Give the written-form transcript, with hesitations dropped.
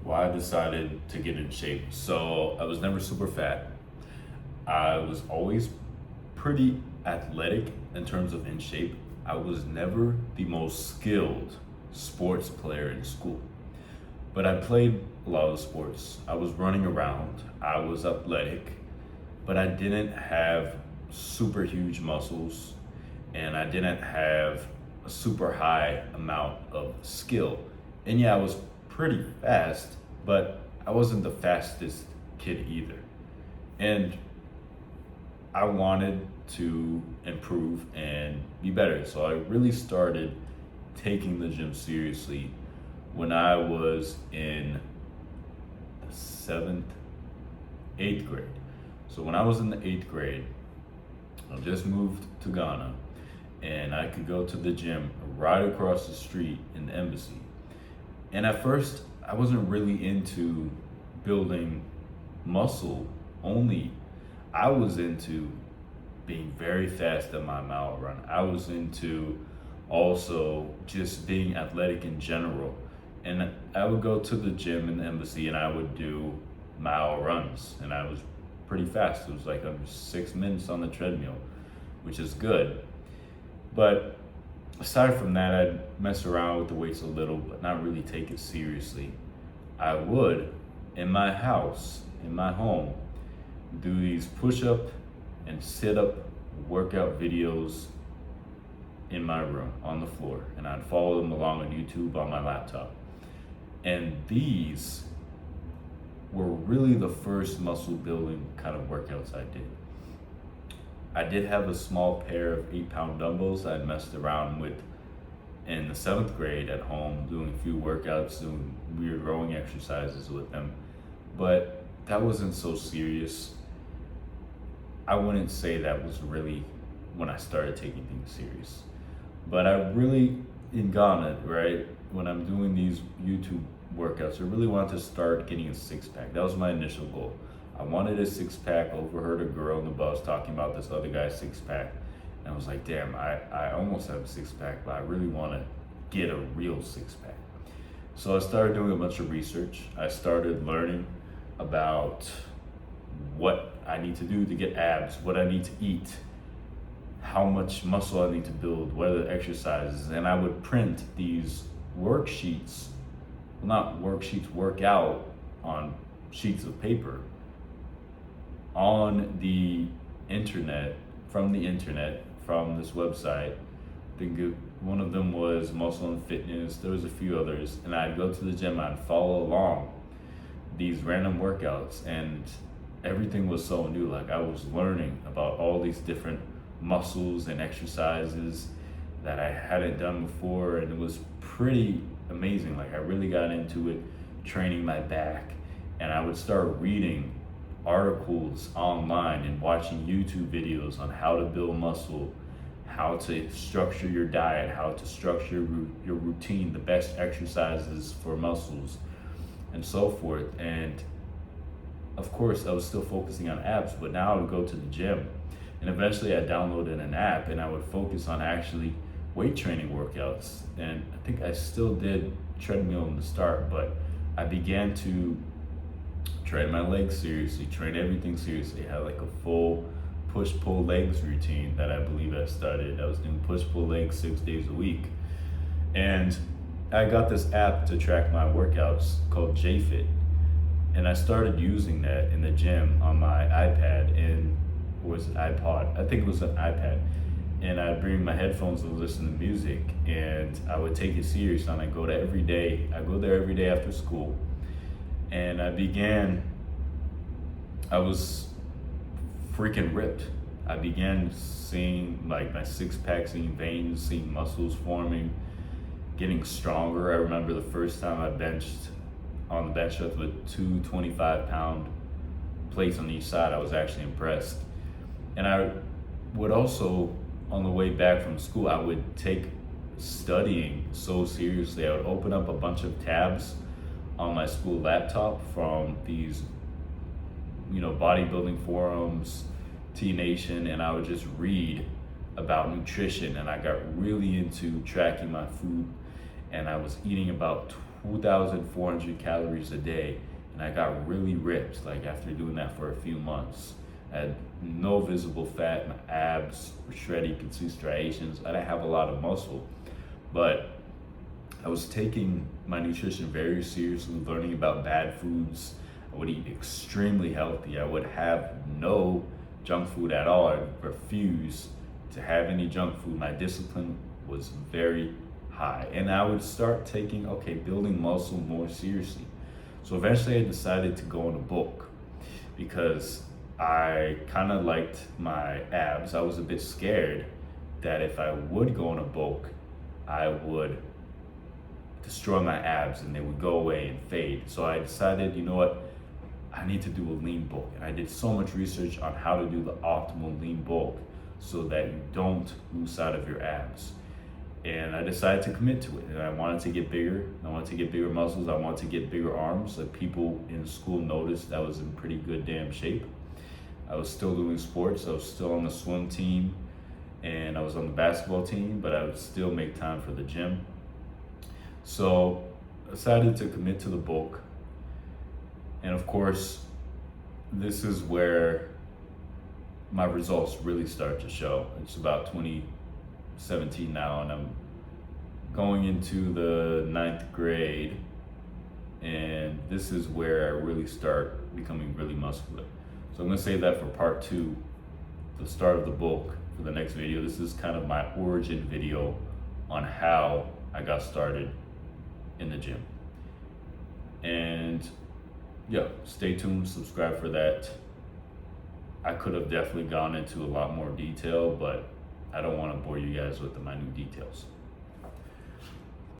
Why I decided to get in shape. So I was never super fat. I was always pretty athletic in terms of in shape. I was never the most skilled sports player in school, but I played a lot of sports. I was running around, I was athletic, but I didn't have super huge muscles and I didn't have a super high amount of skill. And yeah, I was pretty fast, but I wasn't the fastest kid either. And I wanted to improve and be better. So I really started taking the gym seriously when I was in the seventh, eighth grade. So when I was in the eighth grade, I just moved to Ghana and I could go to the gym right across the street in the embassy. And at first, I wasn't really into building muscle only. I was into being very fast at my mile run. I was into also just being athletic in general. And I would go to the gym in the embassy and I would do mile runs. And I was pretty fast. It was like under 6 minutes on the treadmill, which is good. But aside from that, I'd mess around with the weights a little, but not really take it seriously. I would, in my house, in my home, do these push up and sit up workout videos in my room on the floor. And I'd follow them along on YouTube on my laptop. And these were really the first muscle building kind of workouts I did. I did have a small pair of 8-pound dumbbells I'd messed around with in the seventh grade at home, doing a few workouts, doing weird rowing exercises with them. But that wasn't so serious. I wouldn't say that was really when I started taking things serious. But I really, in Ghana, right, when I'm doing these YouTube workouts, I really wanted to start getting a six pack. That was my initial goal. I wanted a six pack, overheard a girl on the bus talking about this other guy's six pack. And I was like, damn, I almost have a six pack, but I really want to get a real six pack. So I started doing a bunch of research. I started learning about what I need to do to get abs, what I need to eat, how much muscle I need to build, what are the exercises. And I would print these worksheets, well, not worksheets, workout on sheets of paper on the internet, from this website. I think one of them was Muscle and Fitness. There was a few others, and I'd go to the gym. I'd follow along these random workouts, and everything was so new. Like I was learning about all these different muscles and exercises that I hadn't done before, and it was pretty amazing. Like I really got into it, training my back, and I would start reading articles online and watching YouTube videos on how to build muscle, how to structure your diet, how to structure your routine, the best exercises for muscles, and so forth. And of course, I was still focusing on abs, but now I would go to the gym. And eventually I downloaded an app and I would focus on actually weight training workouts. And I think I still did treadmill in the start, but I began to train my legs seriously, train everything seriously. I had like a full push-pull legs routine that I believe I started. I was doing push-pull legs 6 days a week. And I got this app to track my workouts called JFit. And I started using that in the gym on my iPad, and was an iPod. I think it was an iPad. And I'd bring my headphones and listen to music, and I would take it serious. And I go there every day. I go there every day after school. And I was freaking ripped. I began seeing like my six pack, seeing veins, seeing muscles forming, getting stronger. I remember the first time I benched on the bench with two 25-pound plates on each side. I was actually impressed. And I would also, on the way back from school, I would take studying so seriously. I would open up a bunch of tabs on my school laptop from these, bodybuilding forums, T Nation, and I would just read about nutrition. And I got really into tracking my food, and I was eating about 2,400 calories a day, and I got really ripped. Like after doing that for a few months, I had no visible fat. My abs were shredded. You could see striations. I didn't have a lot of muscle, but I was taking my nutrition very seriously, learning about bad foods. I would eat extremely healthy. I would have no junk food at all. I refuse to have any junk food. My discipline was very high. And I would start taking, building muscle more seriously. So eventually I decided to go on a bulk because I kind of liked my abs. I was a bit scared that if I would go on a bulk, I would destroy my abs and they would go away and fade. So I decided, you know what? I need to do a lean bulk. And I did so much research on how to do the optimal lean bulk so that you don't lose sight of your abs. And I decided to commit to it. And I wanted to get bigger. I wanted to get bigger muscles. I wanted to get bigger arms. Like people in school noticed I was in pretty good damn shape. I was still doing sports. I was still on the swim team and I was on the basketball team, but I would still make time for the gym. So I decided to commit to the bulk. And of course, this is where my results really start to show. It's about 2017 now, and I'm going into the 9th grade. And this is where I really start becoming really muscular. So I'm gonna save that for part 2, the start of the bulk, for the next video. This is kind of my origin video on how I got started in the gym. And yeah, stay tuned, subscribe for that. I could have definitely gone into a lot more detail, but I don't want to bore you guys with the minute details.